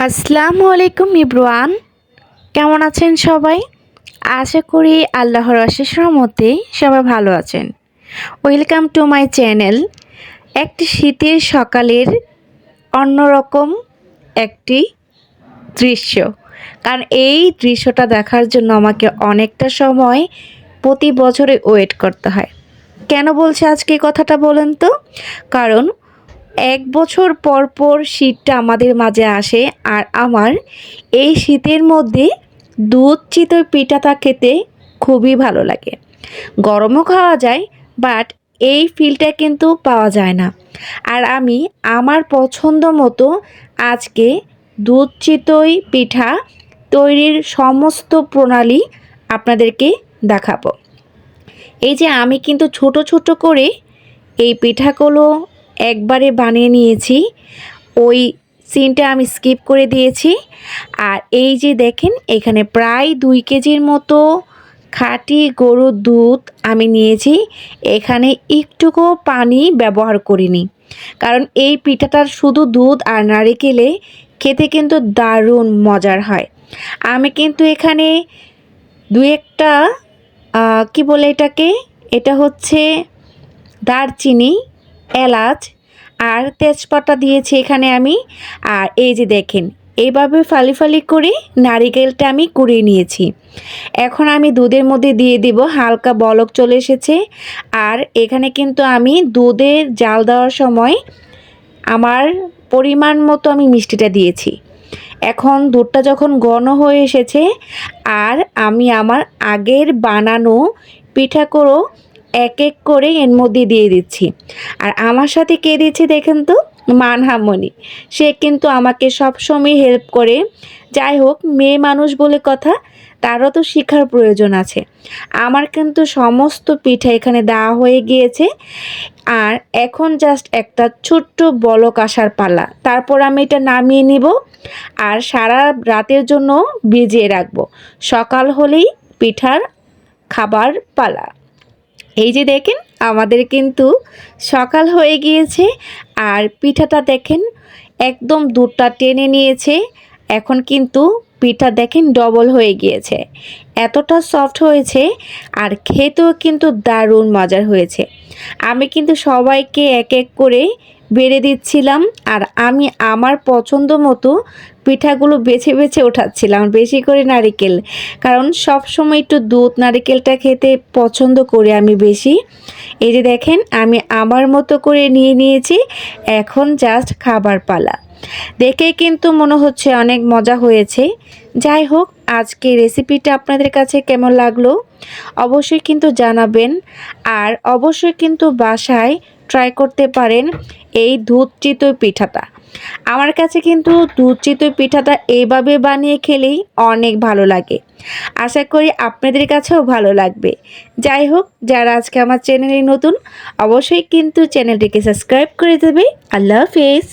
আসসালামু আলাইকুম ইব্রান, কেমন আছেন সবাই? আশা করি আল্লাহর অশেষ রহমতে সবাই ভালো আছেন। Welcome to my channel. একটি শীতের সকালের অন্যরকম একটি দৃশ্য, কারণ এই দৃশ্যটা দেখার জন্য আমাকে অনেকটা সময় প্রতি বছরে ওয়েট করতে হয়। কেন বলছি আজকে এই কথাটা বলেন তো? কারণ ১ বছর পর পর শীতটা আমাদের মাঝে আসে, আর আমার এই শীতের মধ্যে দুধ চিতই পিঠাটা খেতে খুবই ভালো লাগে। গরমও খাওয়া যায়, বাট এই ফিলটা কিন্তু পাওয়া যায় না। আর আমি আমার পছন্দ মতো আজকে দুধ চিতই পিঠা তৈরির সমস্ত প্রণালী আপনাদেরকে দেখাবো। এই যে আমি কিন্তু ছোট ছোট করে এই পিঠাগুলো একবারে বানিয়ে নিয়েছি, ওই সিনটা আমি স্কিপ করে দিয়েছি। আর এই যে দেখেন, এখানে প্রায় 2 কেজির মতো খাঁটি গরুর দুধ আমি নিয়েছি। এখানে একটুকু পানি ব্যবহার করিনি, কারণ এই পিঠাটার শুধু দুধ আর নারিকেলে খেতে কিন্তু দারুণ মজার হয়। আমি কিন্তু এখানে দু একটা কি বলে এটাকে, এটা হচ্ছে দারচিনি, এলাচ আর তেজপাতা দিয়েছি এখানে আমি। আর এই যে দেখেন, এইভাবে ফালি ফালি করে নারিকেলটা আমি কুড়িয়ে নিয়েছি। এখন আমি দুধের মধ্যে দিয়ে দিব, হালকা বলক চলে এসেছে। আর এখানে কিন্তু আমি দুধের জাল দেওয়ার সময় আমার পরিমাণ মতো আমি মিষ্টিটা দিয়েছি। এখন দুধটা যখন ঘন হয়ে এসেছে, আর আমি আমার আগের বানানো পিঠাগুলো এক এক করে এর মধ্যে দিয়ে দিচ্ছি। আর আমার সাথে কে দিচ্ছে দেখেন তো, মানহামণি। সে কিন্তু আমাকে সবসময় হেল্প করে। যাই হোক, মেয়ে মানুষ বলে কথা, তারও তো শেখার প্রয়োজন আছে। আমার কিন্তু সমস্ত পিঠা এখানে দেওয়া হয়ে গিয়েছে। আর এখন জাস্ট একটা ছোট্ট বলক আসার পালা, তারপর আমি এটা নামিয়ে নিব আর সারা রাতের জন্য ভিজিয়ে রাখবো। সকাল হলেই পিঠার খাবার পালা। এই যে দেখেন, আমাদের কিন্তু সকাল হয়ে গিয়েছে। আর পিঠাটা দেখেন, একদম দুধটা টেনে নিয়েছে। এখন কিন্তু পিঠা দেখেন ডবল হয়ে গিয়েছে, এতটা সফট হয়েছে। আর খেতেও কিন্তু দারুণ মজার হয়েছে। আমি কিন্তু সবাইকে এক এক করে বেড়ে দিচ্ছিলাম, আর আমি আমার পছন্দ মতো পিঠাগুলো বেছে বেছে ওঠাচ্ছিলাম, বেশি করে নারিকেল, কারণ সব সময় একটু দুধ নারিকেলটা খেতে পছন্দ করি আমি বেশি। এই যে দেখেন, আমি আমার মতো করে নিয়ে নিয়েছি। এখন জাস্ট খাবার পালা। দেখে কিন্তু মনে হচ্ছে অনেক মজা হয়েছে। যাই হোক, আজকে রেসিপিটা আপনাদের কাছে কেমন লাগলো অবশ্যই কিন্তু জানাবেন। আর অবশ্যই কিন্তু বাসায় ট্রাই করতে পারেন এই দুধ চিতই পিঠাটা। আমার কাছে কিন্তু দুধ চিতই পিঠাটা এইভাবে বানিয়ে খেলেই অনেক ভালো লাগে। আশা করি আপনাদের কাছেও ভালো লাগবে। যাই হোক, যারা আজকে আমার চ্যানেলে নতুন, অবশ্যই কিন্তু চ্যানেলটিকে সাবস্ক্রাইব করে দেবে। আল্লাহ হাফেজ।